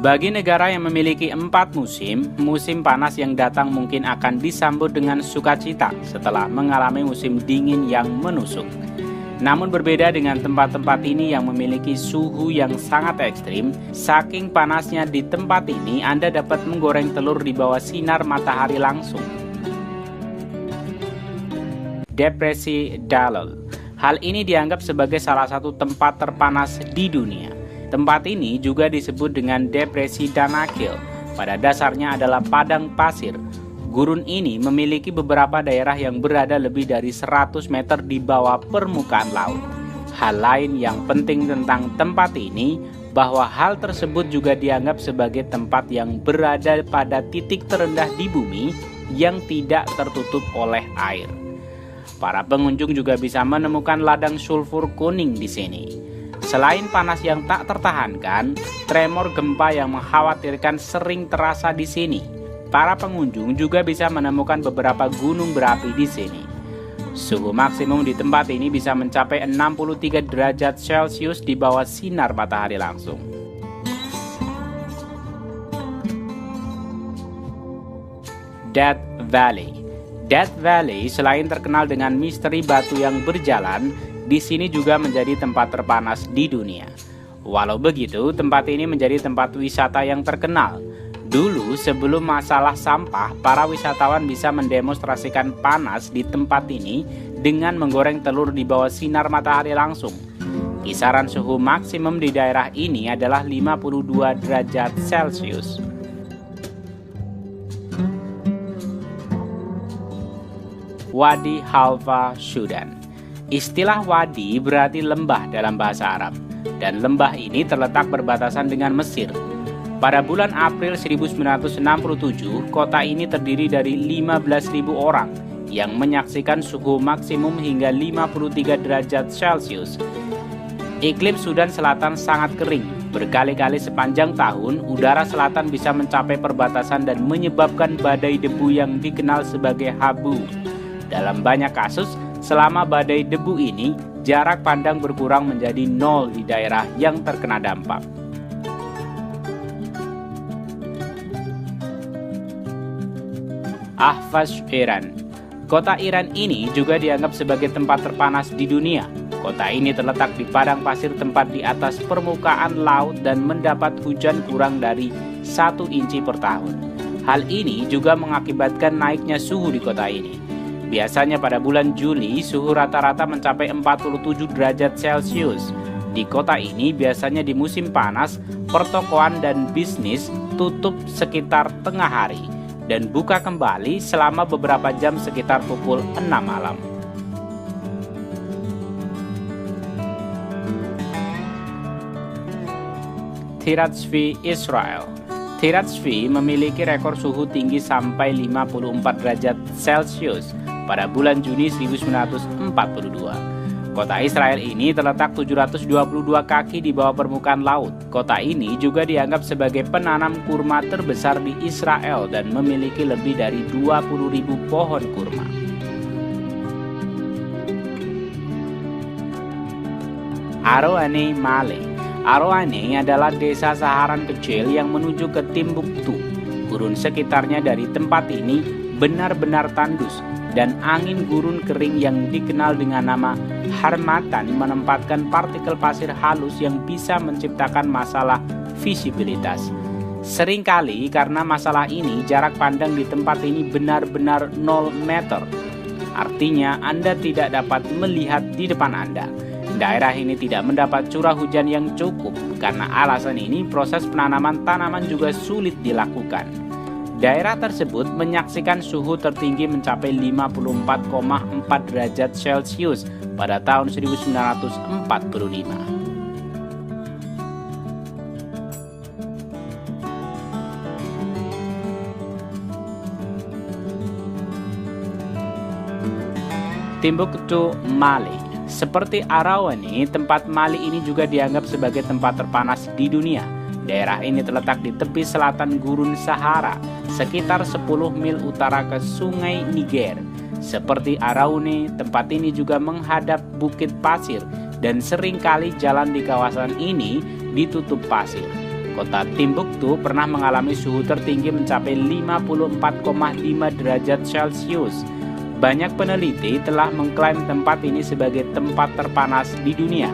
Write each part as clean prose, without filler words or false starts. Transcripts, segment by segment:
Bagi negara yang memiliki 4 musim, musim panas yang datang mungkin akan disambut dengan sukacita setelah mengalami musim dingin yang menusuk. Namun berbeda dengan tempat-tempat ini yang memiliki suhu yang sangat ekstrim, saking panasnya di tempat ini Anda dapat menggoreng telur di bawah sinar matahari langsung. Depresi Dallol. Hal ini dianggap sebagai salah satu tempat terpanas di dunia. Tempat ini juga disebut dengan Depresi Danakil. Pada dasarnya adalah padang pasir. Gurun ini memiliki beberapa daerah yang berada lebih dari 100 meter di bawah permukaan laut. Hal lain yang penting tentang tempat ini, bahwa hal tersebut juga dianggap sebagai tempat yang berada pada titik terendah di bumi yang tidak tertutup oleh air. Para pengunjung juga bisa menemukan ladang sulfur kuning di sini. Selain panas yang tak tertahankan, tremor gempa yang mengkhawatirkan sering terasa di sini. Para pengunjung juga bisa menemukan beberapa gunung berapi di sini. Suhu maksimum di tempat ini bisa mencapai 63 derajat Celcius di bawah sinar matahari langsung. Death Valley. Death Valley selain terkenal dengan misteri batu yang berjalan, di sini juga menjadi tempat terpanas di dunia. Walau begitu, tempat ini menjadi tempat wisata yang terkenal. Dulu, sebelum masalah sampah, para wisatawan bisa mendemonstrasikan panas di tempat ini dengan menggoreng telur di bawah sinar matahari langsung. Kisaran suhu maksimum di daerah ini adalah 52 derajat Celcius. Wadi Halfa, Sudan. Istilah wadi berarti lembah dalam bahasa Arab, dan lembah ini terletak berbatasan dengan Mesir. Pada bulan April 1967, kota ini terdiri dari 15.000 orang yang menyaksikan suhu maksimum hingga 53 derajat Celcius. Iklim Sudan Selatan sangat kering. Berkali-kali sepanjang tahun, udara selatan bisa mencapai perbatasan dan menyebabkan badai debu yang dikenal sebagai habu. Dalam banyak kasus, selama badai debu ini, jarak pandang berkurang menjadi 0 di daerah yang terkena dampak. Ahvaz, Iran. Kota Iran ini juga dianggap sebagai tempat terpanas di dunia. Kota ini terletak di padang pasir tempat di atas permukaan laut dan mendapat hujan kurang dari 1 inci per tahun. Hal ini juga mengakibatkan naiknya suhu di kota ini. Biasanya pada bulan Juli, suhu rata-rata mencapai 47 derajat Celcius. Di kota ini biasanya di musim panas, pertokoan dan bisnis tutup sekitar tengah hari dan buka kembali selama beberapa jam sekitar pukul 6 malam. Tirat Shvi, Israel. Tirat Shvi memiliki rekor suhu tinggi sampai 54 derajat Celcius pada bulan Juni 1942. Kota Israel ini terletak 722 kaki di bawah permukaan laut. Kota ini juga dianggap sebagai penanam kurma terbesar di Israel dan memiliki lebih dari 20.000 pohon kurma. Aroane, Male. Aroane adalah desa Saharan kecil yang menuju ke Timbuktu. Gurun sekitarnya dari tempat ini benar-benar tandus, dan angin gurun kering yang dikenal dengan nama harmatan menempatkan partikel pasir halus yang bisa menciptakan masalah visibilitas. Seringkali karena masalah ini, jarak pandang di tempat ini benar-benar 0 meter. Artinya Anda tidak dapat melihat di depan Anda. Daerah ini tidak mendapat curah hujan yang cukup. Karena alasan ini, proses penanaman tanaman juga sulit dilakukan. Daerah tersebut menyaksikan suhu tertinggi mencapai 54,4 derajat Celcius pada tahun 1945. Timbuktu, Mali. Seperti Aroane, tempat Mali ini juga dianggap sebagai tempat terpanas di dunia. Daerah ini terletak di tepi selatan Gurun Sahara, sekitar 10 mil utara ke Sungai Niger. Seperti Aroane, tempat ini juga menghadap bukit pasir dan seringkali jalan di kawasan ini ditutup pasir. Kota Timbuktu pernah mengalami suhu tertinggi mencapai 54,5 derajat Celcius. Banyak peneliti telah mengklaim tempat ini sebagai tempat terpanas di dunia.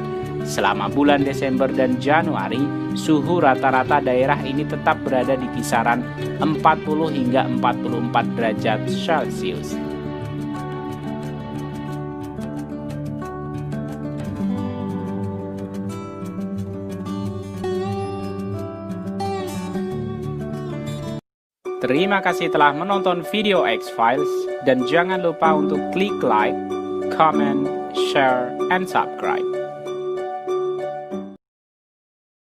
Selama bulan Desember dan Januari, suhu rata-rata daerah ini tetap berada di kisaran 40 hingga 44 derajat Celcius. Terima kasih telah menonton video X-Files dan jangan lupa untuk klik like, comment, share, and subscribe.